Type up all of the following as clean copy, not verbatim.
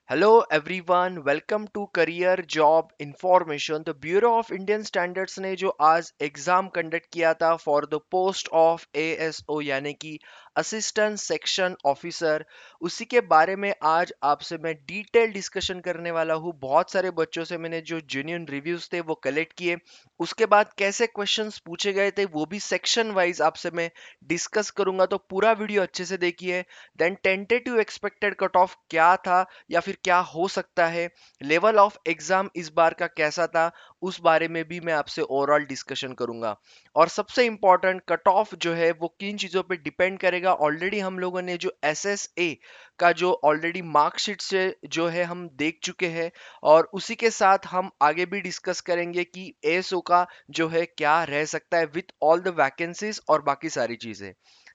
Hello everyone, welcome to career job information. The bureau of Indian standards ने जो आज exam conduct किया था for the post of ASO यानी कि असिस्टेंट सेक्शन ऑफिसर, उसी के बारे में आज आपसे मैं डिटेल डिस्कशन करने वाला हूँ। बहुत सारे बच्चों से मैंने जो जेन्युइन रिव्यूज थे वो कलेक्ट किए, उसके बाद कैसे क्वेश्चंस पूछे गए थे वो भी सेक्शन वाइज आपसे मैं डिस्कस करूंगा। तो पूरा वीडियो अच्छे से देखिए। Then tentative expected cut off क्या था या फिर क्या हो सकता है, लेवल ऑफ एग्जाम इस बार का कैसा था, उस बारे में भी मैं आपसे ओवरऑल डिस्कशन करूंगा। और सबसे इंपॉर्टेंट, कट ऑफ जो है वो किन चीजों पे डिपेंड करेगा। ऑलरेडी हम लोगों ने जो एसएसए का जो ऑलरेडी मार्कशीट से जो है हम देख चुके हैं, और उसी के साथ हम आगे भी डिस्कस करेंगे कि एएसओ का जो है क्या रह सकता है विथ ऑल द वैकेंसीज और बाकी सारी चीजें।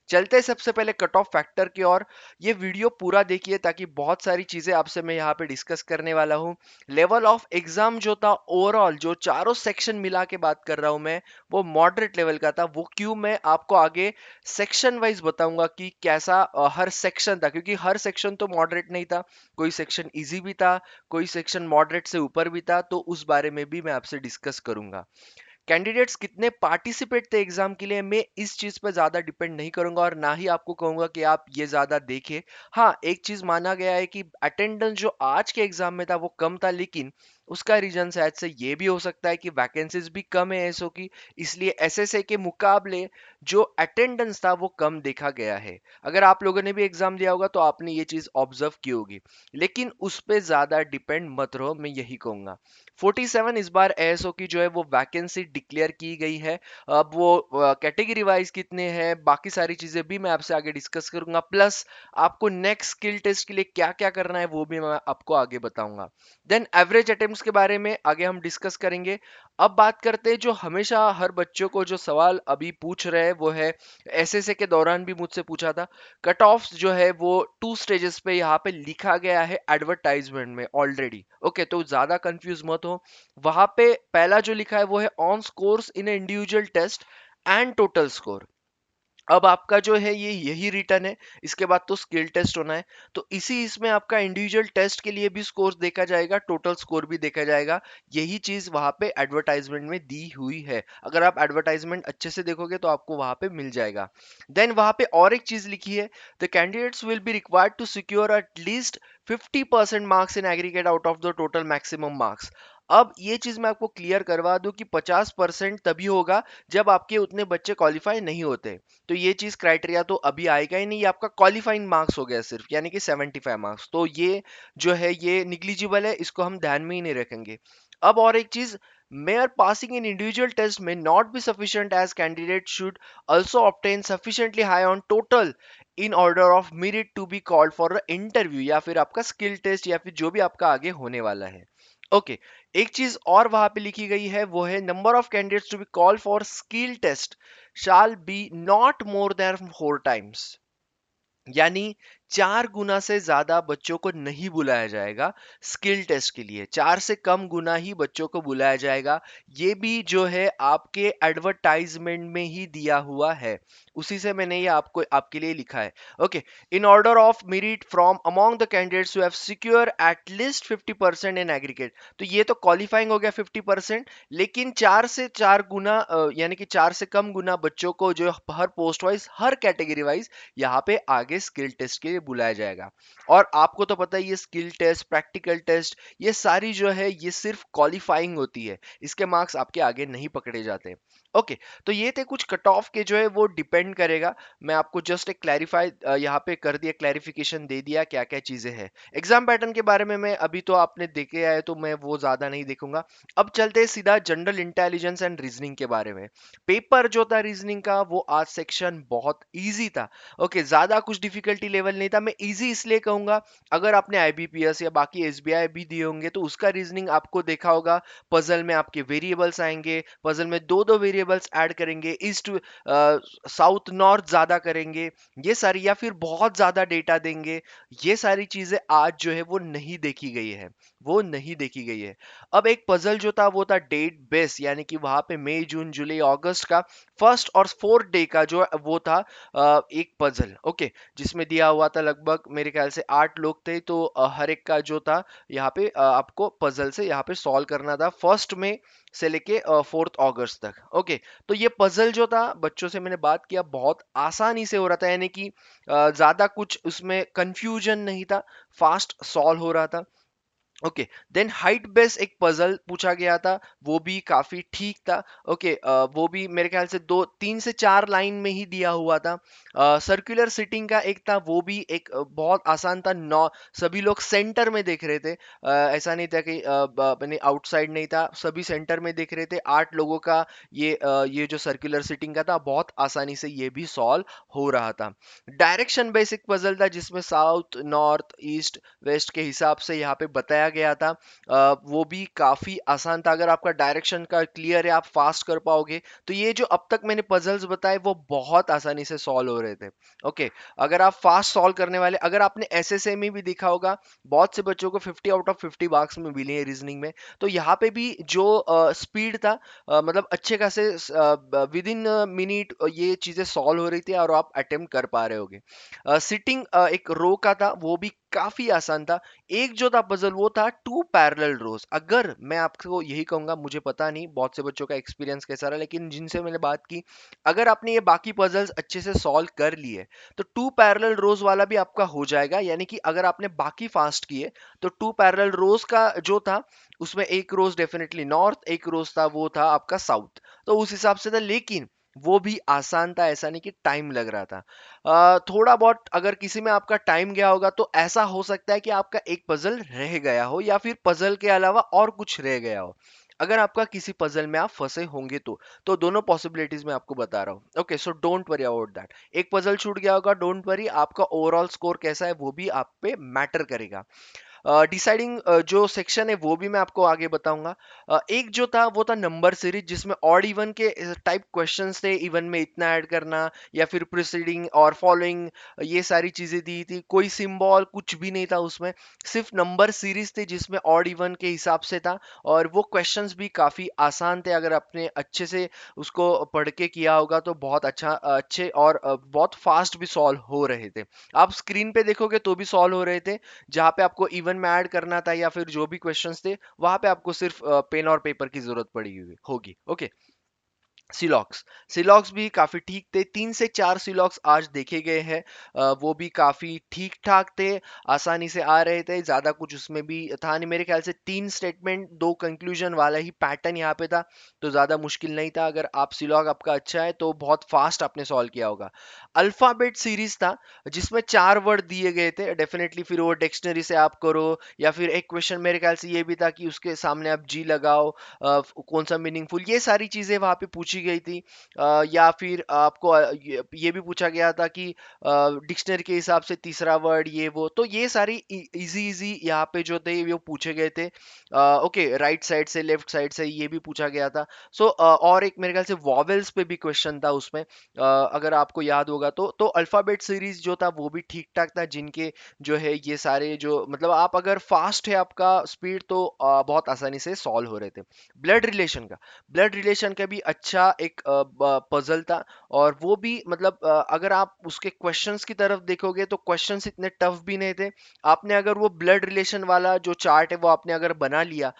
चलते हैं सबसे पहले कट ऑफ फैक्टर की ओर। ये वीडियो पूरा देखिए ताकि बहुत सारी चीजें आपसे मैं यहाँ पे डिस्कस करने वाला हूँ। लेवल ऑफ एग्जाम जो था ओवरऑल, जो चारों सेक्शन मिला के बात कर रहा हूँ मैं, वो मॉडरेट लेवल का था। वो क्यों, मैं आपको आगे सेक्शन वाइज बताऊंगा कि कैसा हर सेक्शन था, क्योंकि हर सेक्शन तो मॉडरेट नहीं था। कोई सेक्शन इजी भी था, कोई सेक्शन मॉडरेट से ऊपर भी था, तो उस बारे में भी मैं आपसे डिस्कस करूंगा। कैंडिडेट्स कितने पार्टिसिपेट थे एग्जाम के लिए, मैं इस चीज पर ज्यादा डिपेंड नहीं करूंगा और ना ही आपको कहूंगा कि आप ये ज्यादा देखें। हाँ, एक चीज माना गया है कि अटेंडेंस जो आज के एग्जाम में था वो कम था, लेकिन उसका रीजन शायद से ये भी हो सकता है कि वैकेंसीज भी कम है एसओ की, इसलिए एसएसए के मुकाबले जो अटेंडेंस था वो कम देखा गया है। अगर आप लोगों ने भी एग्जाम दिया होगा तो आपने ये चीज ऑब्जर्व की होगी, लेकिन उस पर ज्यादा डिपेंड मत रहो, मैं यही कहूंगा। 47 इस बार एएसओ की जो है वो वैकेंसी डिक्लेयर की गई है। अब वो कैटेगरी वाइज कितने हैं, बाकी सारी चीजें भी मैं आपसे आगे डिस्कस करूंगा, प्लस आपको नेक्स्ट स्किल टेस्ट के लिए क्या क्या करना है वो भी मैं आपको आगे बताऊंगा। देन एवरेज अटेम्प्ट्स के बारे में आगे हम डिस्कस करेंगे। अब बात करते हैं जो हमेशा हर बच्चों को जो सवाल अभी पूछ रहे हैं, वो है एसएसए के दौरान भी मुझसे पूछा था। कट ऑफ जो है वो 2 स्टेजेस पे यहाँ पे लिखा गया है एडवर्टाइजमेंट में ऑलरेडी। ओके, तो ज्यादा कंफ्यूज मत हो। वहां पे पहला जो लिखा है वो है on scores in individual test and total score. अब आपका जो है ये यही रिटर्न है, इसके बाद तो स्किल टेस्ट होना है। तो इसी इसमें आपका इंडिविजुअल टेस्ट के लिए भी स्कोर देखा जाएगा, टोटल स्कोर भी देखा जाएगा। यही चीज वहां पे एडवर्टाइजमेंट में दी हुई है। अगर आप एडवर्टाइजमेंट अच्छे से देखोगे तो आपको वहां पे मिल जाएगा। देन वहां पे और एक चीज लिखी है, the candidates will be required to secure at least 50% marks in aggregate out of the total maximum marks. अब ये चीज मैं आपको क्लियर करवा दूं कि 50% तभी होगा जब आपके उतने बच्चे क्वालिफाई नहीं होते। तो ये चीज क्राइटेरिया तो अभी आएगा ही नहीं, ये आपका क्वालिफाइंग मार्क्स हो गया सिर्फ, यानी कि 75 मार्क्स। तो ये जो है ये निग्लिजिबल है, इसको हम ध्यान में ही नहीं रखेंगे। अब और एक चीज, mere passing in individual test may not be sufficient as candidate should also obtain sufficiently high on total in order of merit to be called for an interview या फिर आपका skill test या फिर जो भी आपका आगे होने वाला है। ओके, एक चीज और वहां पे लिखी गई है, वो है number of candidates to be call for skill test shall be not more than 4 times। यानी 4 गुना से ज्यादा बच्चों को नहीं बुलाया जाएगा स्किल टेस्ट के लिए, 4 से कम गुना ही बच्चों को बुलाया जाएगा। ये भी जो है आपके एडवर्टाइजमेंट में ही दिया हुआ है, उसी से मैंने ये आपको आपके लिए लिखा है। Okay, in order of merit from among the candidates who have secure at least 50% in aggregate. तो ये तो क्वालिफाइंग हो गया 50%, लेकिन 4 से 4 गुना यानी कि 4 से कम गुना बच्चों को जो हर पोस्ट वाइज हर कैटेगरी वाइज यहाँ पे आगे स्किल टेस्ट के लिए बुलाया जाएगा। और आपको तो पता है ये स्किल टेस्ट, प्रैक्टिकल टेस्ट, ये सारी जो है ये सिर्फ क्वालिफाइंग होती है, इसके मार्क्स आपके आगे नहीं पकड़े जाते। ओके, तो ये थे कुछ कट ऑफ के जो है वो डिपेंड करेगा। मैं आपको जस्ट एक क्लैरिफाई यहाँ पे कर दिया, क्लैरिफिकेशन दे दिया क्या क्या चीजें हैं। एग्जाम पैटर्न के बारे में मैं अभी तो आपने देखे आए तो मैं वो ज्यादा नहीं देखूंगा। अब चलते हैं सीधा जनरल इंटेलिजेंस एंड रीजनिंग के बारे में। पेपर जो था रीजनिंग का वो आज सेक्शन बहुत ईजी था। ओके, ज्यादा कुछ डिफिकल्टी लेवल नहीं था। मैं इजी इसलिए कहूंगा, अगर आपने आईबीपीएस या बाकी एसबीआई भी दिए होंगे तो उसका रीजनिंग आपको देखा होगा। पजल में आपके वेरिएबल्स आएंगे, पजल में दो दो वेरिएबल्स ऐड करेंगे, ईस्ट साउथ नॉर्थ ज्यादा करेंगे, ये सारी, या फिर बहुत ज्यादा डेटा देंगे। ये सारी चीजें आज जो है वो नहीं देखी गई है। वो नहीं देखी गई है। अब एक पजल जो था वो था डेट बेस, यानी कि वहां पे मई जून जुलाई अगस्त का फर्स्ट और फोर्थ डे का जो वो था एक पजल, ओके, जिसमें दिया हुआ था लगभग मेरे ख्याल से 8 लोग थे, तो हर एक का जो था यहाँ पे आपको पजल से यहाँ पे सॉल्व करना था फर्स्ट में से लेके फोर्थ अगस्त तक, ओके। तो ये पजल जो था बच्चों से मैंने बात किया बहुत आसानी से हो रहा था, यानी कि ज्यादा कुछ उसमें कंफ्यूजन नहीं था, फास्ट सॉल्व हो रहा था, ओके। देन हाइट बेस एक पजल पूछा गया था, वो भी काफी ठीक था, ओके। वो भी मेरे ख्याल से 3 से 4 लाइन में ही दिया हुआ था। सर्कुलर सिटिंग का एक था, वो भी एक बहुत आसान था, नौ सभी लोग सेंटर में देख रहे थे, ऐसा नहीं था कि अपने आउटसाइड नहीं था, सभी सेंटर में देख रहे थे। 8 लोगों का ये जो सर्कुलर सिटिंग का था बहुत आसानी से ये भी सॉल्व हो रहा था। डायरेक्शन बेसिक पजल था जिसमें साउथ नॉर्थ ईस्ट वेस्ट के हिसाब से यहाँ पे बताया गया था, वो भी काफी आसान था। अगर आपका डायरेक्शन का क्लियर है, आप फास्ट कर पाओगे, तो ये जो अब तक मैंने पजल्स बताए वो बहुत आसानी से सॉल्व हो रहे थे, ओके। अगर आप फास्ट सॉल्व करने वाले, अगर आपने एसएसए में भी देखा होगा, बहुत से बच्चों को 50 आउट ऑफ 50 मार्क्स में मिले हैं रीजनिंग में, तो यहाँ पे भी जो स्पीड था, मतलब अच्छे खासे विद इन मिनट ये चीजें सॉल्व हो रही थी और आप अटेम्प्ट कर पा रहे होगे। सिटिंग एक रो का था, वो भी काफी आसान था। एक जो था पजल वो था टू पैरेलल रोज। अगर मैं आपको यही कहूंगा, मुझे पता नहीं बहुत से बच्चों का एक्सपीरियंस कैसा रहा, लेकिन जिनसे मैंने बात की, अगर आपने ये बाकी पजल्स अच्छे से सॉल्व कर लिए तो टू पैरेलल रोज वाला भी आपका हो जाएगा, यानी कि अगर आपने बाकी फास्ट किए तो टू पैरेलल रोज का जो था उसमें एक रोज डेफिनेटली नॉर्थ, एक रोज था वो था आपका साउथ, तो उस हिसाब से था, लेकिन वो भी आसान था, ऐसा नहीं कि टाइम लग रहा था। थोड़ा बहुत अगर किसी में आपका टाइम गया होगा तो ऐसा हो सकता है कि आपका एक पजल रह गया हो या फिर पजल के अलावा और कुछ रह गया हो। अगर आपका किसी पजल में आप फंसे होंगे तो दोनों पॉसिबिलिटीज मैं आपको बता रहा हूँ, okay. So don't worry about that. एक पजल छूट गया होगा, डोंट वरी, आपका ओवरऑल स्कोर कैसा है वो भी आप पे मैटर करेगा। डिसाइडिंग जो सेक्शन है वो भी मैं आपको आगे बताऊंगा। एक जो था वो था नंबर सीरीज, जिसमें ऑड इवन के टाइप क्वेश्चंस थे, इवन में इतना ऐड करना या फिर प्रीसीडिंग और फॉलोइंग, ये सारी चीजें दी थी, कोई सिंबल कुछ भी नहीं था उसमें, सिर्फ नंबर सीरीज थे जिसमें ऑड इवन के हिसाब से था। और वो क्वेश्चंस भी काफी आसान थे, अगर आपने अच्छे से उसको पढ़ के किया होगा तो बहुत अच्छा, अच्छे और बहुत फास्ट भी सॉल्व हो रहे थे। आप स्क्रीन पे देखोगे तो भी सॉल्व हो रहे थे, जहां पे आपको इवन में ऐड करना था या फिर जो भी क्वेश्चंस थे वहां पे आपको सिर्फ पेन और पेपर की जरूरत पड़ी हुई होगी, ओके। सिलॉक्स, सिलॉक्स भी काफी ठीक थे, 3 से 4 सिलॉक्स आज देखे गए हैं, वो भी काफी ठीक ठाक थे, आसानी से आ रहे थे, ज्यादा कुछ उसमें भी था नहीं। मेरे ख्याल से 3 स्टेटमेंट 2 कंक्लूजन वाला ही पैटर्न यहाँ पे था, तो ज्यादा मुश्किल नहीं था। अगर आप सिलॉग आपका अच्छा है तो बहुत फास्ट आपने सॉल्व किया होगा। अल्फाबेट सीरीज था जिसमें 4 वर्ड दिए गए थे, डेफिनेटली फिर वो डिक्शनरी से आप करो, या फिर एक क्वेश्चन मेरे ख्याल से ये भी था कि उसके सामने आप जी लगाओ, कौन सा मीनिंगफुल, ये सारी चीजें वहां पे पूछी गई थी। या फिर आपको ये भी पूछा गया था कि डिक्शनरी के हिसाब से तीसरा वर्ड ये वो, तो ये सारी इजी इजी यहाँ पे जो थे वो पूछे गए थे, ओके। राइट साइड से लेफ्ट साइड से ये भी पूछा गया था। सो और एक मेरे ख्याल से वॉवेल्स पे भी क्वेश्चन था उसमें, अगर आपको याद होगा तो अल्फाबेट सीरीज जो था वो भी ठीक ठाक था, जिनके जो है ये सारे जो मतलब आप अगर फास्ट है आपका स्पीड तो बहुत आसानी से सॉल्व हो रहे थे। ब्लड रिलेशन का, ब्लड रिलेशन का भी अच्छा एक पजल था, और वो भी मतलब अगर आप उसके क्वेश्चंस की तरफ देखोगे तो क्वेश्चंस इतने टफ भी नहीं थे। आपने अगर वो ब्लड रिलेशन वाला जो चार्ट है वो आपने अगर बना लिया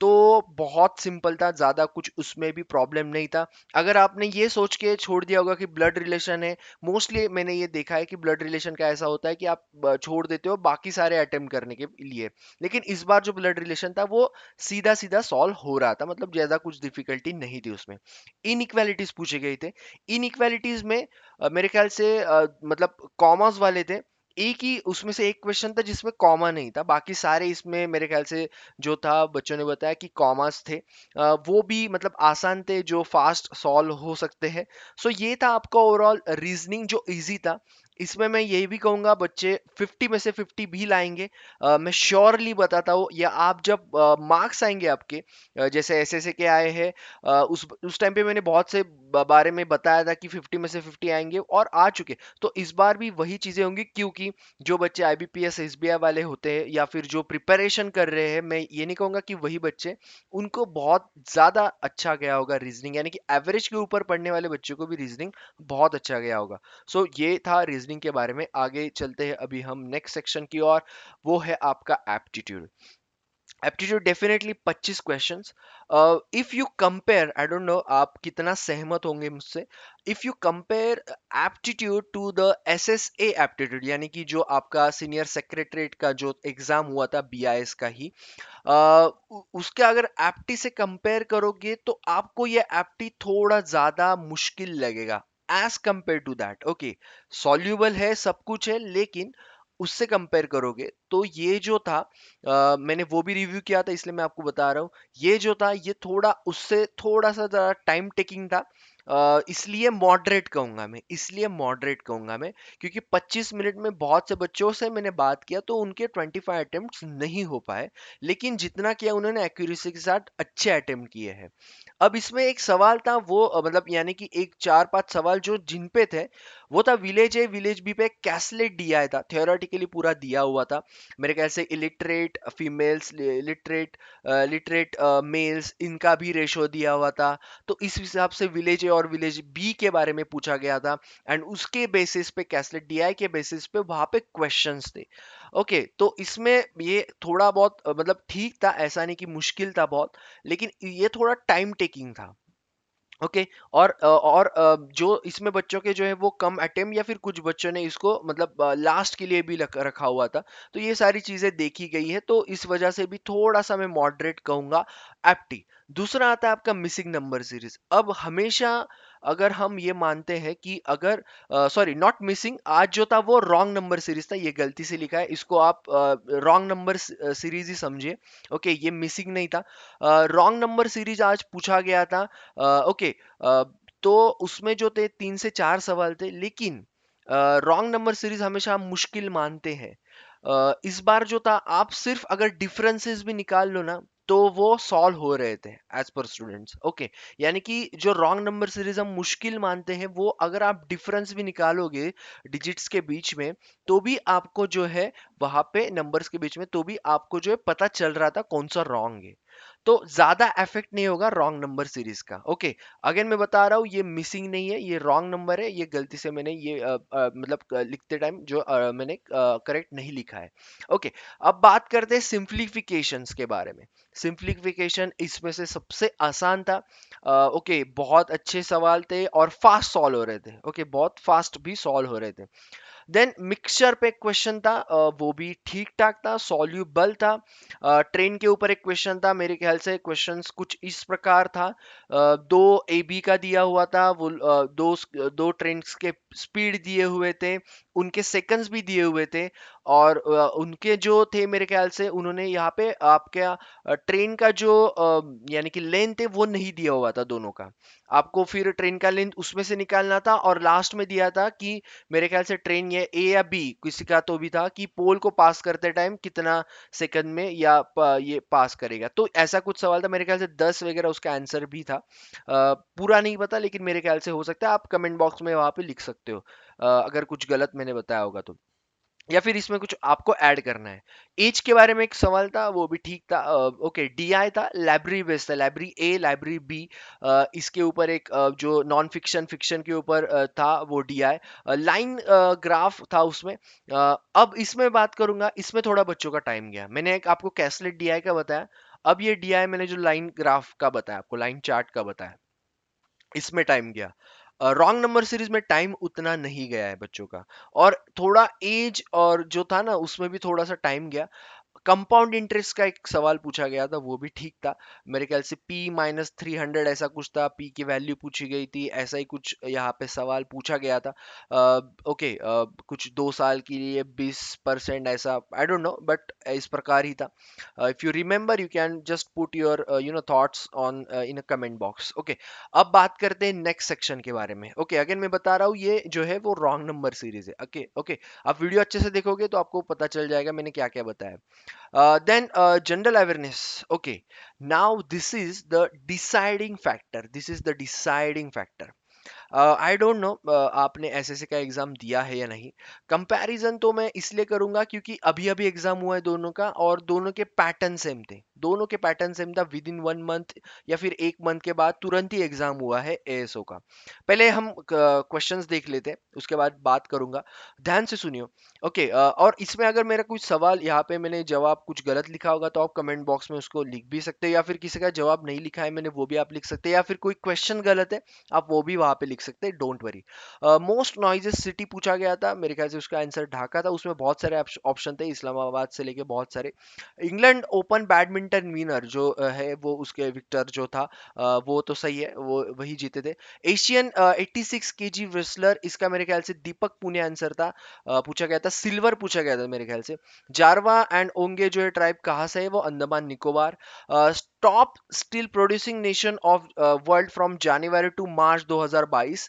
तो बहुत सिंपल था, ज्यादा कुछ उसमें भी प्रॉब्लम नहीं था। अगर आपने ये सोच के छोड़ दिया होगा कि ब्लड रिलेशन है, मोस्टली मैंने ये देखा है कि ब्लड रिलेशन का ऐसा होता है कि आप छोड़ देते हो बाकी सारे अटेम्प्ट करने के लिए, लेकिन इस बार जो ब्लड रिलेशन था वो सीधा सीधा सॉल्व हो रहा था, मतलब ज्यादा कुछ डिफिकल्टी नहीं थी उसमें। इनइक्वालिटीज पूछे गए थे, इनइक्वालिटीज में मेरे ख्याल से मतलब कॉमर्स वाले थे, एक ही उसमें से एक क्वेश्चन था जिसमें कॉमा नहीं था, बाकी सारे इसमें मेरे ख्याल से जो था बच्चों ने बताया कि कॉमर्स थे, वो भी मतलब आसान थे जो फास्ट सॉल्व हो सकते हैं। सो ये था आपका ओवरऑल रीजनिंग जो इजी था। इसमें मैं यही भी कहूंगा बच्चे 50 में से 50 भी लाएंगे, मैं श्योरली बताता हूँ। या आप जब मार्क्स आएंगे आपके जैसे एसएसए के आए हैं, उस टाइम पे मैंने बहुत से बारे में बताया था कि 50 में से 50 आएंगे और आ चुके। तो इस बार भी वही चीजें होंगी, क्योंकि जो बच्चे आईबीपीएस एसबीआई वाले होते हैं या फिर जो प्रिपरेशन कर रहे हैं, मैं ये नहीं कहूंगा कि वही बच्चे, उनको बहुत ज्यादा अच्छा गया होगा रीजनिंग, यानी कि एवरेज के ऊपर पढ़ने वाले बच्चों को भी रीजनिंग बहुत अच्छा गया होगा। सो ये था रीजनिंग के बारे में। आगे चलते हैं अभी हम नेक्स्ट सेक्शन की ओर, वो है आपका aptitude. Aptitude definitely 25 questions. If you compare, I don't know आप कितना सहमत होंगे मुझसे, if you compare aptitude to the SSA aptitude, यानी कि जो आपका सीनियर सेक्रेटरीट का जो एग्जाम हुआ था बीआईएस का ही, उसके अगर एप्टी से कंपेयर करोगे तो आपको ये एप्टी थोड़ा ज्यादा मुश्किल लगेगा as compare to that. Okay, soluble है, सब कुछ है, लेकिन उससे कंपेयर करोगे तो ये जो था, मैंने वो भी रिव्यू किया था इसलिए मैं आपको बता रहा हूँ, ये जो था ये थोड़ा उससे थोड़ा सा ज़्यादा टाइम टेकिंग था। इसलिए मॉडरेट कहूंगा मैं, इसलिए मॉडरेट कहूंगा मैं, क्योंकि 25 मिनट में बहुत से बच्चों से मैंने बात किया तो उनके 25 अटेम्प्ट्स नहीं हो पाए, लेकिन जितना किया उन्होंने एक्यूरेसी के साथ अच्छे अटेम्प्ट किए हैं। अब इसमें एक सवाल था वो मतलब यानी कि एक 4-5 सवाल जो जिन पे थे, वो था विलेज ए विलेज बी पे कैसलेट दिया था, थियोरेटिकली पूरा दिया हुआ था। मेरे ख्याल से illiterate females, literate literate males, इनका भी रेशो दिया हुआ था। तो इस हिसाब से विलेज ए और विलेज बी के बारे में पूछा गया था, एंड उसके बेसिस पे कैसलेट डीआई के बेसिस पे वहां पे क्वेश्चंस थे। ओके, तो इसमें ये थोड़ा बहुत मतलब ठीक था, ऐसा नहीं कि मुश्किल था बहुत, लेकिन ये थोड़ा टाइम टेकिंग था। ओके, और जो इसमें बच्चों के जो है वो कम अटेम्प्ट, या फिर कुछ बच्चों ने इसको मतलब लास्ट के लिए भी रखा हुआ था। तो ये सारी चीजें देखी गई है, तो इस वजह से भी थोड़ा सा मैं मॉडरेट कहूंगा एप्टी। दूसरा आता है आपका मिसिंग नंबर सीरीज। अब हमेशा अगर हम ये मानते हैं कि अगर, सॉरी नॉट मिसिंग, आज जो था वो रॉन्ग नंबर सीरीज था, ये गलती से लिखा है, इसको आप रॉन्ग नंबर सीरीज ही समझिए। ओके, ये मिसिंग नहीं था, रॉन्ग नंबर सीरीज आज पूछा गया था। ओके, तो उसमें जो थे 3 से 4 सवाल थे, लेकिन रॉन्ग नंबर सीरीज हमेशा हम मुश्किल मानते हैं। इस बार जो था, आप सिर्फ अगर डिफरेंसेस भी निकाल लो ना, तो वो सॉल्व हो रहे थे एज पर स्टूडेंट्स। ओके, यानी कि जो रॉन्ग नंबर सीरीज हम मुश्किल मानते हैं, वो अगर आप डिफरेंस भी निकालोगे डिजिट्स के बीच में, तो भी आपको जो है वहां पे नंबर्स के बीच में, तो भी आपको जो है पता चल रहा था कौन सा रॉन्ग है। तो ज्यादा इफेक्ट नहीं होगा रॉन्ग नंबर सीरीज का। ओके, अगेन मैं बता रहा हूँ, ये मिसिंग नहीं है, ये रॉन्ग नंबर है, ये गलती से मैंने ये मतलब लिखते टाइम जो मैंने करेक्ट नहीं लिखा है। ओके, अब बात करते हैं सिंप्लीफिकेशंस के बारे में। सिंप्लीफिकेशन इसमें से सबसे आसान था। ओके, बहुत अच्छे सवाल थे और फास्ट सॉल्व हो रहे थे। ओके, बहुत फास्ट भी सॉल्व हो रहे थे। देन मिक्सचर पे क्वेश्चन था, वो भी ठीक ठाक था, सॉल्यूबल था। ट्रेन के ऊपर एक क्वेश्चन था, मेरे ख्याल से क्वेश्चंस कुछ इस प्रकार था। दो ए बी का दिया हुआ था, वो दो ट्रेन के स्पीड दिए हुए थे, उनके सेकंड्स भी दिए हुए थे, और उनके जो थे मेरे ख्याल से उन्होंने यहाँ पे आपका ट्रेन का जो यानी कि लेंथ है वो नहीं दिया हुआ था दोनों का। आपको फिर ट्रेन का लेंथ उसमें से निकालना था, और लास्ट में दिया था कि मेरे ख्याल से ट्रेन ये ए या बी किसी का तो भी था कि पोल को पास करते टाइम कितना सेकंड में या ये पास करेगा। तो ऐसा कुछ सवाल था, मेरे ख्याल से 10 वगैरह उसका आंसर भी था। पूरा नहीं पता, लेकिन मेरे ख्याल से हो सकता है, आप कमेंट बॉक्स में वहां पे लिख सकते हो अगर कुछ गलत मैंने बताया होगा तो, या फिर इसमें कुछ आपको ऐड करना है। एज के बारे में एक सवाल था, वो भी ठीक था। ओके, डीआई था, लाइब्रेरी बेस्ड था, लाइब्रेरी ए लाइब्रेरी बी, इसके ऊपर एक जो नॉन फिक्शन फिक्शन के ऊपर था वो डीआई, लाइन ग्राफ था उसमें। अब इसमें बात करूंगा, इसमें थोड़ा बच्चों का टाइम गया। मैंने एक आपको कैसलेट डीआई का बताया, अब ये डीआई मैंने जो लाइन ग्राफ का बताया आपको, लाइन चार्ट का बताया, इसमें टाइम गया। रॉन्ग नंबर सीरीज में टाइम उतना नहीं गया है बच्चों का, और थोड़ा एज और जो था ना उसमें भी थोड़ा सा टाइम गया। कंपाउंड इंटरेस्ट का एक सवाल पूछा गया था, वो भी ठीक था। मेरे ख्याल से P-300 ऐसा कुछ था, पी की वैल्यू पूछी गई थी, ऐसा ही कुछ यहाँ पे सवाल पूछा गया था। ओके, कुछ 2 साल के लिए 20% ऐसा, आई डोंट नो, बट इस प्रकार ही था। If you remember you can just put your thoughts on in a comment box. Okay, अब बात करते हैं नेक्स्ट सेक्शन के बारे में। ओके, अगेन मैं बता रहा हूँ, ये जो है वो रॉन्ग नंबर सीरीज है। ओके ओके, आप वीडियो अच्छे से देखोगे तो आपको पता चल जाएगा मैंने क्या क्या बताया। Then general awareness. Okay, now this is the deciding factor. This is the deciding factor. I don't no आपने एसएससी का एग्जाम दिया है या नहीं। कंपैरिजन तो मैं इसलिए करूंगा क्योंकि अभी अभी एग्जाम हुआ है दोनों का, और दोनों के पैटर्न सेम थे, दोनों के पैटर्न सेम था। विद इन 1 मंथ या फिर 1 मंथ के बाद तुरंत ही एग्जाम हुआ है एएसओ का। पहले हम क्वेश्चंस देख लेते हैं, उसके बाद बात करूंगा। ध्यान से सुनियो। ओके, और इसमें अगर मेरा कुछ सवाल यहाँ पे मैंने जवाब कुछ गलत लिखा होगा तो आप कमेंट बॉक्स में उसको लिख भी सकते हो, या फिर किसी का जवाब नहीं लिखा है मैंने वो भी आप लिख सकते हैं, या फिर कोई क्वेश्चन गलत है आप वो भी वहां पे लिख सकते हैं, don't worry. Most noises city पूछा गया था, मेरे ख्याल से उसका आंसर ढाका था। उसमें बहुत सारे ऑप्शन थे, इस्लामाबाद से लेके बहुत सारे। इंग्लैंड ओपन बैडमिंटन विनर जो है वो उसके विक्टर जो था, वो तो सही है, वो वही जीते थे। एशियन 86 केजी रेसलर, इसका मेरे ख्याल से दीपक पुनिया आंसर था। पूछा गया था, सिल्वर पूछा गया था मेरे ख्याल से। जारवा एंड ओंगे जो है ट्राइब कहाँ से है, वो Andaman Nicobar. Top steel producing nation of world from January to March 2022।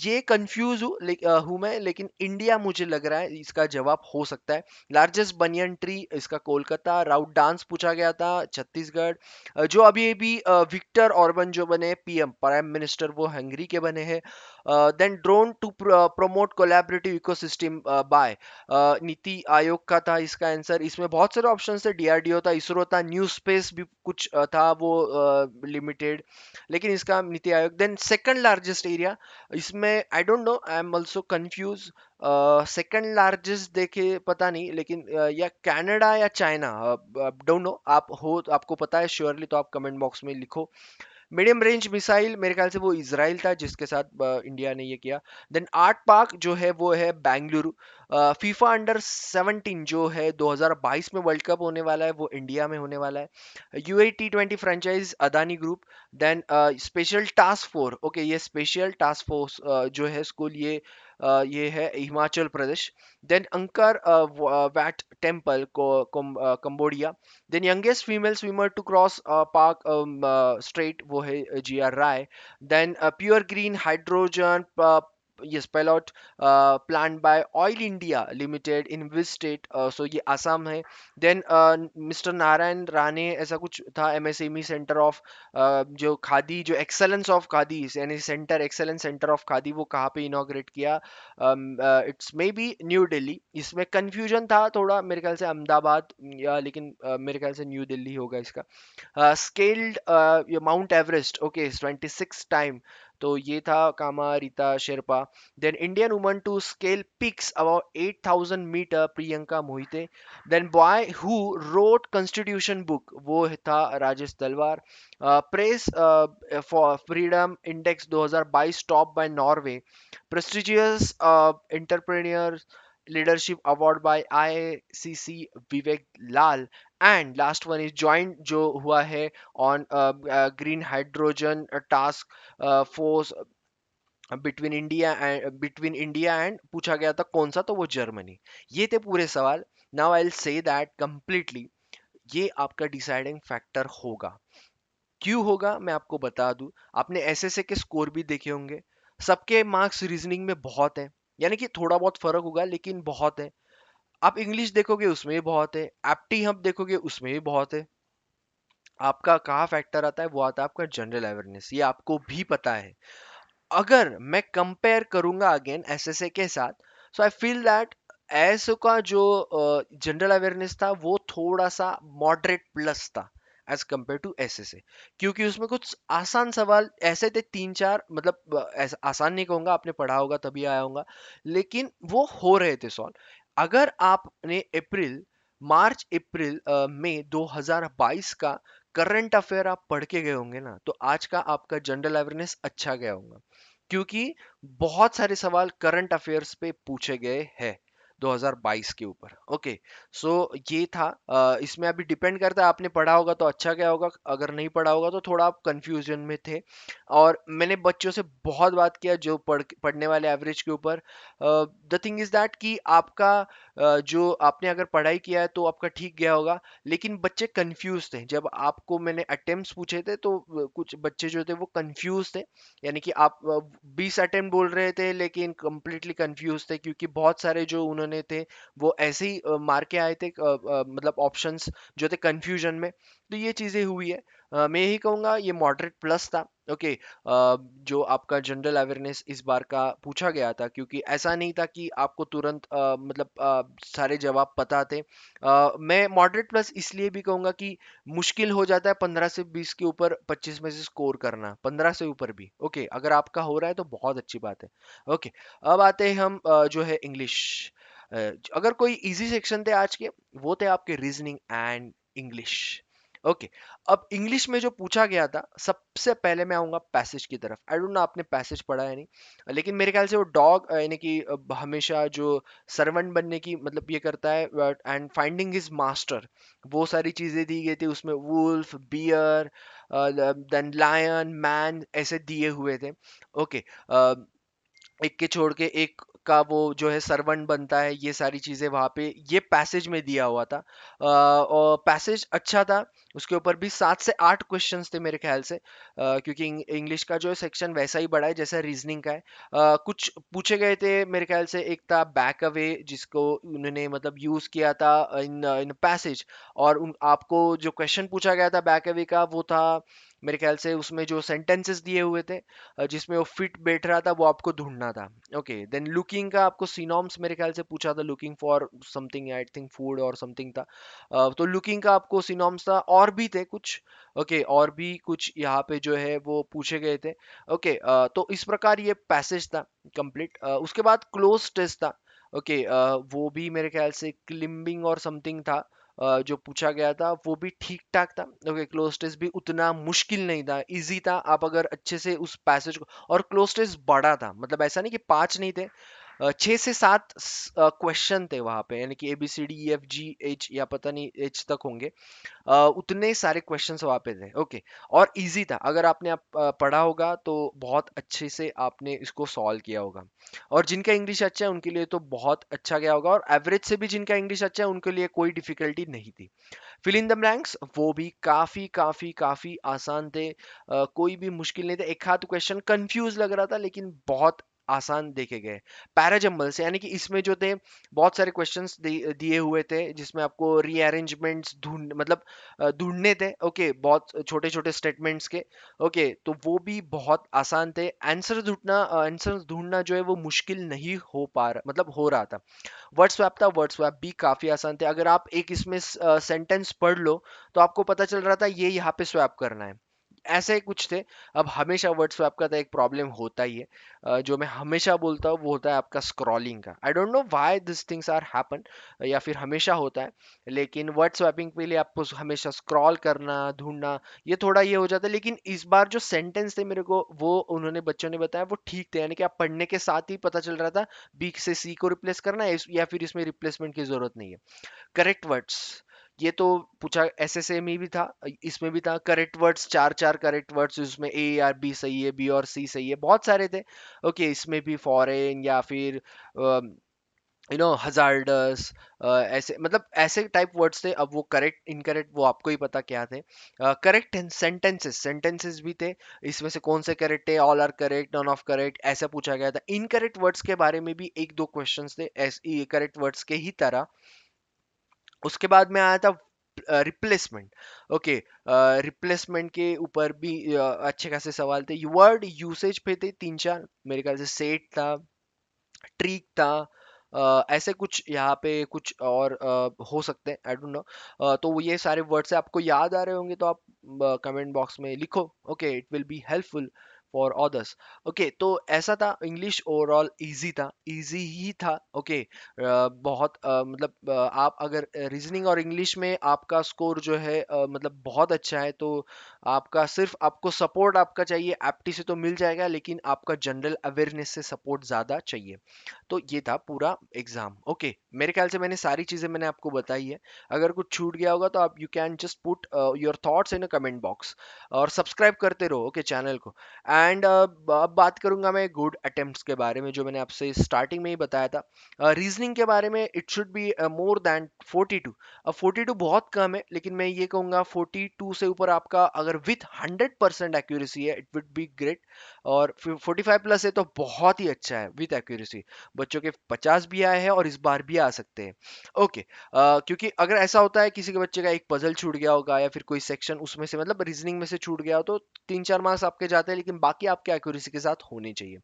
ये कंफ्यूज हूँ मैं, लेकिन इंडिया मुझे लग रहा है इसका जवाब हो सकता है। लार्जेस्ट बनियन ट्री, इसका कोलकाता। राउट डांस पूछा गया था, छत्तीसगढ़। जो अभी अभी विक्टर ऑर्बन जो बने पीएम प्राइम मिनिस्टर, वो हंगरी के बने हैं। Then drone to promote collaborative ecosystem by, NITI Aayog का था इसका आंसर। इसमें बहुत सारे ऑप्शन थे, डीआरडीओ था, इसरो था, न्यू स्पेस भी कुछ था वो लिमिटेड, लेकिन इसका NITI Aayog. Then second largest area, इसमें आई don't no, I am also confuse. Second largest देखे पता नहीं, लेकिन या कनाडा या चाइना, डोंट नो। आप हो तो आपको पता है श्योरली तो आप कमेंट बॉक्स में लिखो। मीडियम रेंज मिसाइल, मेरे ख्याल से वो इसराइल था जिसके साथ इंडिया ने ये किया। देन आर्ट पार्क जो है वो है बेंगलुरु। फीफा अंडर 17 जो है 2022 में वर्ल्ड कप होने वाला है, वो इंडिया में होने वाला है। UAE T20 franchise Adani group. Then special task force, okay ये स्पेशल टास्क फोर्स जो है स्कूल, ये है Himachal Pradesh. Then Angkor Wat temple को Cambodia. Then youngest female swimmer to cross Palk Strait, वो है Jiya Rai. Then pure green hydrogen yes pilot planned by oil india limited in which state, so ये आसाम है। Then mister Narayan Rane ऐसा कुछ था, एमएसएमई सेंटर ऑफ जो खादी, जो एक्सेलेंस ऑफ खादी यानी centre, excellence centre of khadi, वो कहाँ पे इनॉग्रेट किया? It's may be new Delhi. इसमें कंफ्यूजन था थोड़ा मेरे ख्याल से अहमदाबाद, या लेकिन मेरे ख्याल से न्यू दिल्ली होगा इसका। Scaled Mount Everest, okay 26 time, तो ये था Kami Rita Sherpa. Then Indian woman to scale peaks about 8000 metre, Priyanka Mohite. Then boy who wrote constitution book, वो था Rajesh Talwar. Press for freedom index 2022 top by Norway. Prestigious entrepreneur leadership award by ICC Vivek Lal. And last one is joint जो हुआ है on green hydrogen task force between India and, पूछा गया था कौन सा, तो वो जर्मनी। ये थे पूरे सवाल। Now I will say that completely ये आपका डिसाइडिंग फैक्टर होगा। क्यों होगा मैं आपको बता दूं। आपने एसएसए के स्कोर भी देखे होंगे, सबके मार्क्स रीजनिंग में बहुत है, यानी कि थोड़ा बहुत फर्क होगा लेकिन बहुत है। आप इंग्लिश देखोगे उसमें भी बहुत है, एप्टी हम देखोगे उसमें भी बहुत है। आपका कहाँ फैक्टर आता है, वो आता है आपका जनरल अवेयरनेस, ये आपको भी पता है। अगर मैं कंपेयर करूंगा अगेन एसएसए के साथ, सो आई फील दैट एसओ का जो जनरल अवेयरनेस था वो थोड़ा सा मॉडरेट प्लस था एज कंपेयर टू एसएसए, क्योंकि उसमें कुछ आसान सवाल ऐसे थे तीन चार, मतलब ऐसा आसान नहीं कहूंगा, आपने पढ़ा होगा तभी आया होगा, लेकिन वो हो रहे थे सॉल्व। अगर आपने मार्च अप्रैल मई 2022 का करंट अफेयर आप पढ़ के गए होंगे ना, तो आज का आपका जनरल अवेयरनेस अच्छा गया होगा, क्योंकि बहुत सारे सवाल करंट अफेयर्स पे पूछे गए हैं 2022 के ऊपर। ओके, सो ये था। इसमें अभी डिपेंड करता है, आपने पढ़ा होगा तो अच्छा गया होगा, अगर नहीं पढ़ा होगा तो थोड़ा आप कंफ्यूजन में थे। और मैंने बच्चों से बहुत बात किया जो पढ़ने वाले एवरेज के ऊपर। द थिंग इज दैट कि आपका जो आपने अगर पढ़ाई किया है तो आपका ठीक गया होगा, लेकिन बच्चे कंफ्यूज थे। जब आपको मैंने अटेम्प्ट्स पूछे थे तो कुछ बच्चे जो थे वो कंफ्यूज थे, यानी कि आप 20 अटेम्प्ट बोल रहे थे लेकिन कंप्लीटली कंफ्यूज थे, क्योंकि बहुत सारे जो उन्होंने थे वो ऐसे ही मार के आए थे, मतलब ऑप्शंस जो थे कंफ्यूजन में। तो ये चीजें हुई है। मैं यही कहूंगा ये मॉडरेट प्लस था। ओके। जो आपका जनरल अवेयरनेस इस बार का पूछा गया था, क्योंकि ऐसा नहीं था कि आपको तुरंत मतलब सारे जवाब पता थे। मैं मॉडरेट प्लस इसलिए भी कहूंगा कि मुश्किल हो जाता है 15 से 20 के ऊपर 25 में से स्कोर करना, 15 से ऊपर भी। ओके, अगर आपका हो रहा है तो बहुत अच्छी बात है। ओके, अब आते हैं हम जो है इंग्लिश। अगर कोई इजी सेक्शन थे आज के, वो थे आपके रीजनिंग एंड इंग्लिश। ओके, अब इंग्लिश में जो पूछा गया था, सबसे पहले मैं आऊंगा पैसेज की तरफ। आई डोंट नो आपने पैसेज पढ़ा है नहीं, लेकिन मेरे ख्याल से वो डॉग यानी कि हमेशा जो सर्वेंट बनने की मतलब ये करता है, एंड फाइंडिंग हिज मास्टर, वो सारी चीजें दी गई थी उसमें। Wolf, bear, then lion, man, ऐसे दिए हुए थे। ओके, एक के छोड़ के एक का वो जो है सर्वेंट बनता है, ये सारी चीजें वहां पे ये पैसेज में दिया हुआ था। और पैसेज अच्छा था। उसके ऊपर भी 7 से 8 क्वेश्चंस थे मेरे ख्याल से, क्योंकि इंग्लिश का जो सेक्शन वैसा ही बड़ा है जैसा रीजनिंग का है। कुछ पूछे गए थे मेरे ख्याल से, एक था बैक अवे, जिसको उन्होंने मतलब यूज किया था इन इन पैसेज। और आपको जो क्वेश्चन पूछा गया था बैक अवे का, वो था मेरे ख्याल से उसमें जो सेंटेंसेस दिए हुए थे, जिसमें वो फिट बैठ रहा था, वो आपको ढूंढना था। ओके, देन लुकिंग का आपको सिनॉम्स मेरे ख्याल से पूछा था, looking for something, I think food और समथिंग था। तो लुकिंग का आपको सिनॉम्स था, और भी थे कुछ। ओके, और भी कुछ यहाँ पे जो है वो पूछे गए थे। ओके, तो इस प्रकार ये पैसेज था कंप्लीट। उसके बाद क्लोज टेस्ट था। ओके, वो भी मेरे ख्याल से क्लिम्बिंग और समथिंग था। जो पूछा गया था वो भी ठीक ठाक था। ओके, क्लोज टेस्ट भी उतना मुश्किल नहीं था, इजी था। आप अगर अच्छे से उस पैसेज को, और क्लोज टेस्ट बड़ा था, मतलब ऐसा नहीं कि 5 नहीं थे, 6 से 7 क्वेश्चन थे वहां पे, यानी कि ABCDEFGH या पता नहीं H तक होंगे। उतने सारे क्वेश्चंस वहाँ पे थे। ओके, और इजी था, अगर आपने पढ़ा होगा तो बहुत अच्छे से आपने इसको सॉल्व किया होगा। और जिनका इंग्लिश अच्छा है उनके लिए तो बहुत अच्छा गया होगा, और एवरेज से भी जिनका इंग्लिश अच्छा है उनके लिए कोई डिफिकल्टी नहीं थी। फिल इन द ब्लैंक्स वो भी काफी काफी काफी आसान थे। कोई भी मुश्किल नहीं था। एक हाथ क्वेश्चन कंफ्यूज लग रहा था, लेकिन बहुत आसान देखे गए। पैराजम्बल से, यानी कि इसमें जो थे बहुत सारे क्वेश्चंस दिए हुए थे, जिसमें आपको रीअरेंजमेंट्स ढूंढ मतलब ढूंढने थे। ओके, बहुत छोटे छोटे स्टेटमेंट्स के। ओके, तो वो भी बहुत आसान थे। आंसर ढूंढना जो है वो मुश्किल नहीं हो पा रहा, मतलब हो रहा था। वर्ड स्वैप था, वर्ड स्वैप भी काफी आसान थे। अगर आप एक इसमें सेंटेंस पढ़ लो तो आपको पता चल रहा था ये यहाँ पे स्वैप करना है, ऐसे ही कुछ थे। अब हमेशा वर्ड स्वैप का तो एक प्रॉब्लम होता ही है, जो मैं हमेशा बोलता हूँ वो होता है आपका स्क्रॉलिंग का। I don't know why this things are happen, या फिर हमेशा होता है। लेकिन वर्ड स्वैपिंग के लिए आपको हमेशा स्क्रॉल करना, ढूंढना, ये थोड़ा ये हो जाता है। लेकिन इस बार जो सेंटेंस थे मेरे को, वो उन्होंने बच्चों ने बताया वो ठीक थे, यानी कि आप पढ़ने के साथ ही पता चल रहा था बी से सी को रिप्लेस करना है, या फिर इसमें रिप्लेसमेंट की जरूरत नहीं है। करेक्ट वर्ड्स, ये तो पूछा, एसएसए में भी था, इसमें भी था। करेक्ट वर्ड्स, चार चार करेक्ट वर्ड्स, उसमें ए और बी सही है, बी और सी सही है, बहुत सारे थे। ओके, इसमें भी फॉरेन या फिर हजार्डस, ऐसे मतलब ऐसे टाइप वर्ड्स थे। अब वो करेक्ट इनकरेक्ट वो आपको ही पता क्या थे। करेक्ट सेंटेंसेस, सेंटेंसेस भी थे। इसमें से कौन से करेक्ट है, all are correct, none of correct, ऐसा पूछा गया था। इनकरेक्ट वर्ड्स के बारे में भी एक दो क्वेश्चंस थे ऐसे करेक्ट वर्ड्स के ही तरह। उसके बाद में आया था रिप्लेसमेंट। ओके, रिप्लेसमेंट के ऊपर भी अच्छे खासे सवाल थे। वर्ड यूसेज पे थे 3 4, मेरे ख्याल से सेट था, ट्रीक था, ऐसे कुछ यहाँ पे कुछ और हो सकते हैं, आई डोंट नो। तो वो ये सारे वर्ड्स आपको याद आ रहे होंगे तो आप कमेंट बॉक्स में लिखो। Okay, it will be helpful for others. Okay, तो ऐसा था। इंग्लिश ओवरऑल इजी था, इजी ही था। ओके, बहुत मतलब आप अगर रीजनिंग और इंग्लिश में आपका स्कोर जो है मतलब बहुत अच्छा है, तो आपका सिर्फ आपको सपोर्ट आपका चाहिए, एप्टी से तो मिल जाएगा, लेकिन आपका जनरल अवेयरनेस से सपोर्ट ज़्यादा चाहिए। तो ये था पूरा एग्जाम। ओके, मेरे ख्याल से मैंने सारी चीज़ें मैंने आपको बताई है। अगर कुछ छूट गया होगा तो आप you can just put your thoughts in a comment box, और सब्सक्राइब करते रहो ओके चैनल को। एंड अब बात करूंगा मैं गुड अटेम्प्ट्स के बारे में, जो मैंने आपसे स्टार्टिंग में ही बताया था। रीजनिंग के बारे में it should be more than 42। अब 42 बहुत कम है, लेकिन मैं ये कहूंगा 42 से ऊपर आपका अगर विथ 100% एक्यूरेसी है, इट वुड बी ग्रेट। और 45 प्लस है तो बहुत ही अच्छा है विथ एक्यूरेसी। बच्चों के 50 भी आए हैं और इस बार भी आ सकते हैं। ओके, क्योंकि अगर ऐसा होता है किसी के बच्चे का एक पजल छूट गया होगा या फिर कोई सेक्शन उसमें से मतलब रीजनिंग में से छूट गया हो, तो 3-4 मार्क्स आपके जाते हैं, लेकिन बाकी आपके एक्यूरेसी के साथ होने चाहिए।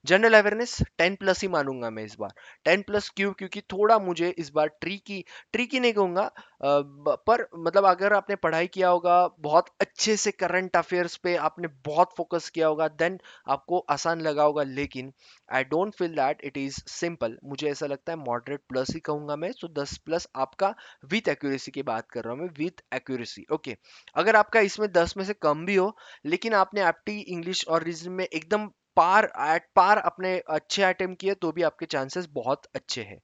जनरल अवेयरनेस 10 प्लस ही मानूंगा मैं इस बार। 10 प्लस क्यों? क्योंकि थोड़ा मुझे इस बार ट्रिकी, ट्रिकी नहीं कहूंगा, पर मतलब अगर आपने पढ़ाई किया होगा बहुत अच्छे से, करंट अफेयर्स पे आपने बहुत फोकस किया होगा, देन आपको आसान लगा होगा। लेकिन I don't feel that it is simple. मुझे ऐसा लगता है मॉडरेट प्लस ही कहूंगा मैं। सो 10 प्लस आपका विथ एक्यूरेसी की बात कर रहा हूं मैं, विथ एक्यूरेसी। ओके, अगर आपका इसमें 10 में से कम भी हो, लेकिन आपने एप्टी इंग्लिश और रीजनिंग में एकदम पार एट पार अपने अच्छे अटेम्प्ट किए, तो भी आपके चांसेस बहुत अच्छे हैं।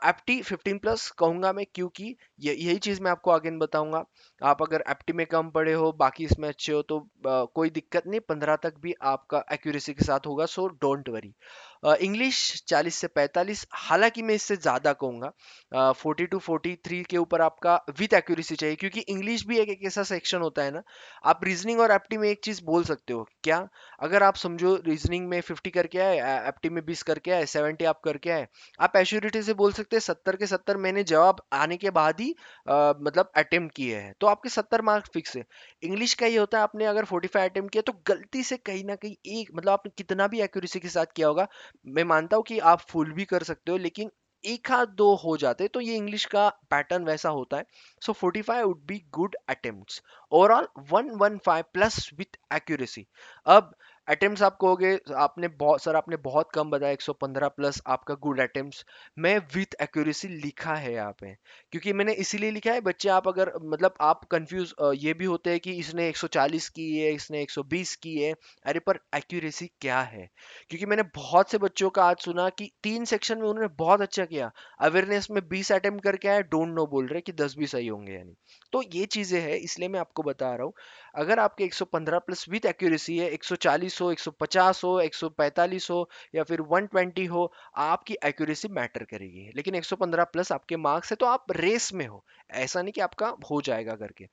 एप्टी 15 प्लस कहूंगा मैं, क्योंकि यही चीज मैं आपको आगे बताऊंगा। आप अगर एप्टी में कम पढ़े हो, बाकी इसमें अच्छे हो, तो कोई दिक्कत नहीं, 15 तक भी आपका एक्यूरेसी के साथ होगा। So don't worry. इंग्लिश 40 से 45, हालांकि मैं इससे ज्यादा कहूंगा 40 to 43 के ऊपर आपका विथ एक्यूरेसी चाहिए, क्योंकि इंग्लिश भी एक ऐसा सेक्शन होता है ना। आप रीजनिंग और एप्टी में एक चीज बोल सकते हो क्या? अगर आप समझो रीजनिंग में 50 करके आए, एप्टी में 20 करके आए, 70 आप करके आए, आप एश्योरिटी से बोल सकते हैं 70 के 70 मैंने जवाब आने के बाद ही मतलब अटेम्प्ट किए हैं, तो आपके 70 मार्क्स फिक्स है। इंग्लिश का ये होता है, आपने अगर 45 अटेम्प्ट किया, तो गलती से कहीं ना कहीं एक, मतलब आपने कितना भी एक्यूरेसी के साथ किया होगा, मैं मानता हूँ कि आप फुल भी कर सकते हो, लेकिन एक हाथ दो हो जाते, तो ये इंग्लिश का पैटर्न वैसा होता है। सो 45 would be good attempts. Overall 115 plus with accuracy. अब अटेम्प्ट्स आप कहोगे आपने बहुत सर, आपने बहुत कम बताया, 115 प्लस आपका गुड अटेम्प्ट्स। मैं विथ एक्यूरेसी लिखा है यहाँ पे, क्योंकि मैंने इसीलिए लिखा है। बच्चे आप अगर मतलब आप कंफ्यूज ये भी होते हैं कि इसने 140 की है, इसने 120 की है। अरे पर एक्यूरेसी क्या है? क्योंकि मैंने बहुत से बच्चों का आज सुना कि 3 सेक्शन में उन्होंने बहुत अच्छा किया, अवेयरनेस में 20 अटेम्प्ट करके आए, डोंट नो बोल रहे कि 10 भी सही होंगे यानी। तो ये चीजें हैं, इसलिए मैं आपको बता रहा हूँ। अगर आपके 115 प्लस विथ एक्यूरेसी है, 140 हो, 150 हो, 145 हो, या फिर 120 हो, आपकी एक्यूरेसी मैटर करेगी। लेकिन 115 प्लस आपके मार्क्स है, तो आप रेस में हो। ऐसा नहीं कि आपका हो जाएगा करके।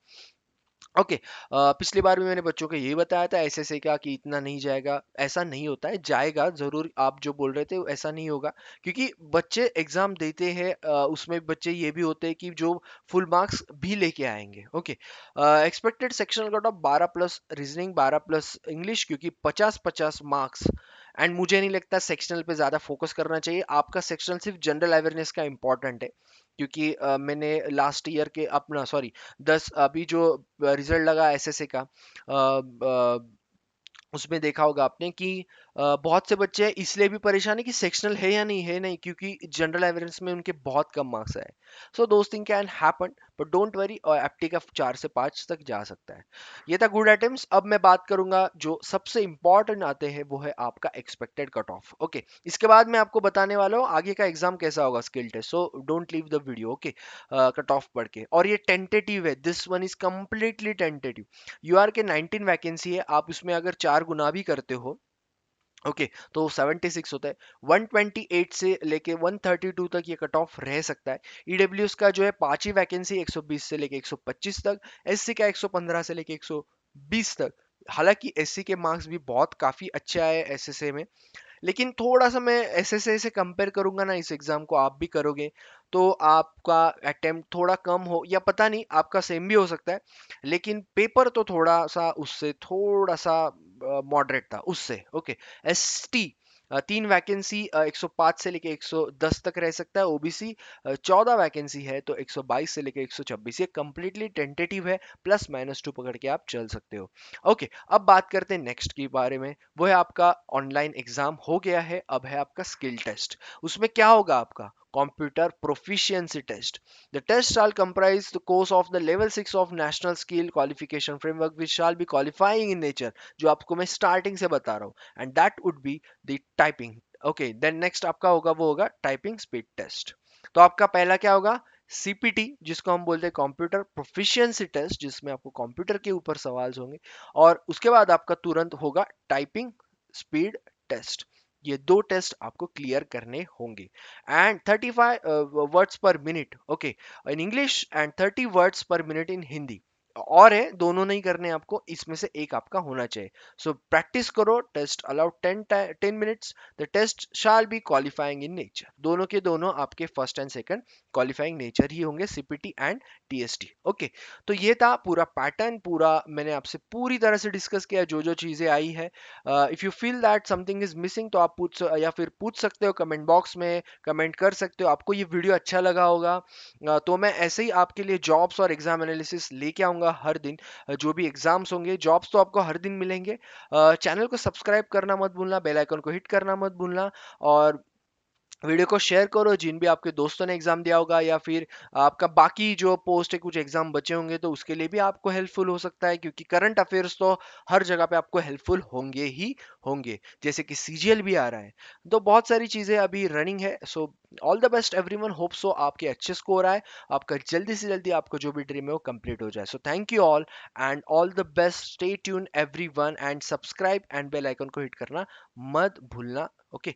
ओके, पिछली बार भी मैंने बच्चों को यही बताया था ऐसे का कि इतना नहीं जाएगा। ऐसा नहीं होता है, जाएगा जरूर। आप जो बोल रहे थे ऐसा नहीं होगा, क्योंकि बच्चे एग्जाम देते हैं, उसमें बच्चे ये भी होते हैं कि जो फुल मार्क्स भी लेके आएंगे। Okay, expected sectional cut off 12 plus reasoning, 12 plus English, क्योंकि 50-50 मार्क्स। एंड मुझे नहीं लगता सेक्शनल पे ज्यादा फोकस करना चाहिए। आपका सेक्शनल सिर्फ जनरल अवेयरनेस का इंपॉर्टेंट है, क्योंकि मैंने लास्ट ईयर के अपना सॉरी 10 अभी जो रिजल्ट लगा एसएसए का, उसमें देखा होगा आपने कि बहुत से बच्चे इसलिए भी परेशान है कि सेक्शनल है या नहीं है, नहीं, क्योंकि जनरल अवेयरेंस में उनके बहुत कम मार्क्स आए। So those thing can happen, but don't worry. और एप्टी का 4 से 5 तक जा सकता है। ये था गुड आइटम्स। अब मैं बात करूंगा जो सबसे इंपॉर्टेंट आते हैं, वो है आपका एक्सपेक्टेड कट ऑफ। ओके, इसके बाद मैं आपको बताने वाला हूँ आगे का एग्जाम कैसा होगा skill test. So don't leave the video. Okay, cut off पढ़ के। और ये टेंटेटिव है, this one is completely tentative. UR के 19 वैकेंसी है, आप उसमें अगर 4 गुना भी करते हो, ओके, तो 76 होता है। 128 से लेके 132 तक ये कट ऑफ रह सकता है। ईडब्ल्यूएस का जो है 5 ही वैकेंसी, 120 से लेके 125 तक। एससी का 115 से लेके 120 तक। हालांकि एससी के मार्क्स भी बहुत काफी अच्छे आए एसएसए में, लेकिन थोड़ा सा मैं एसएसए से कंपेयर करूंगा ना, इस एग्जाम को आप भी करोगे, तो आपका अटेम्प्ट थोड़ा कम हो, या पता नहीं आपका सेम भी हो सकता है, लेकिन पेपर तो थोड़ा सा उससे थोड़ा सा मॉडरेट था उससे। ओके, एसटी 3 वैकेंसी, 105 से लेके 110 तक रह सकता है। ओबीसी 14 वैकेंसी है, तो 122 से लेके 126। ये कंप्लीटली टेंटेटिव है, +-2 पकड़ के आप चल सकते हो। ओके, अब बात करते हैं नेक्स्ट के बारे में। वो है आपका ऑनलाइन एग्जाम हो गया है, अब है आपका स्किल टेस्ट। उसमें क्या होगा? आपका computer proficiency test. The test shall comprise the course of the level 6 of national skill qualification framework which shall be qualifying in nature, जो आपको मैं स्टार्टिंग से बता रहा हूँ, and that would be the typing. Okay, then next आपका होगा, वो होगा टाइपिंग स्पीड टेस्ट। तो आपका पहला क्या होगा? सीपीटी जिसको हम बोलते हैं कंप्यूटर प्रोफिशिएंसी टेस्ट, जिसमें आपको कंप्यूटर के ऊपर सवाल होंगे, और उसके बाद आपका तुरंत होगा टाइपिंग स्पीड टेस्ट। ये दो टेस्ट आपको क्लियर करने होंगे। एंड 35 वर्ड्स पर minute, okay, in English, and 30 words पर मिनट इन हिंदी। और है, दोनों नहीं करने आपको, इसमें से एक आपका होना चाहिए। सो प्रैक्टिस करो। Test allowed 10 minutes. The test shall be qualifying in nature. दोनों के दोनों आपके first and second qualifying nature ही होंगे, सीपीटी एंड टीएसटी। ओके, तो ये था पूरा पैटर्न, पूरा मैंने आपसे पूरी तरह से डिस्कस किया जो जो चीजें आई है। If you feel that something is missing तो आप या फिर पूछ सकते हो कमेंट बॉक्स में, कमेंट कर सकते हो। आपको ये वीडियो अच्छा लगा होगा, तो मैं ऐसे ही आपके लिए जॉब्स और एग्जाम एनालिसिस लेके आऊंगा हर दिन। जो भी एग्जाम्स होंगे, जॉब्स तो आपको हर दिन मिलेंगे। चैनल को सब्सक्राइब करना मत भूलना, बेल आइकन को हिट करना मत भूलना, और वीडियो को शेयर करो जिन भी आपके दोस्तों ने एग्जाम दिया होगा, या फिर आपका बाकी जो पोस्ट है कुछ एग्जाम बचे होंगे तो उसके लिए भी आपको हेल्पफुल हो सकता है, क्योंकि करंट अफेयर्स तो हर जगह पे आपको हेल्पफुल होंगे ही होंगे। जैसे कि सीजीएल भी आ रहा है, तो बहुत सारी चीजें अभी रनिंग है। So all the best everyone, hope so आपके अच्छे स्कोर आए, आपका जल्दी से जल्दी आपको जो भी ड्रीम है वो कंप्लीट हो जाए। So thank you all, and all the best. Stay tune everyone, and subscribe and bell icon को हिट करना मत भूलना। ओके,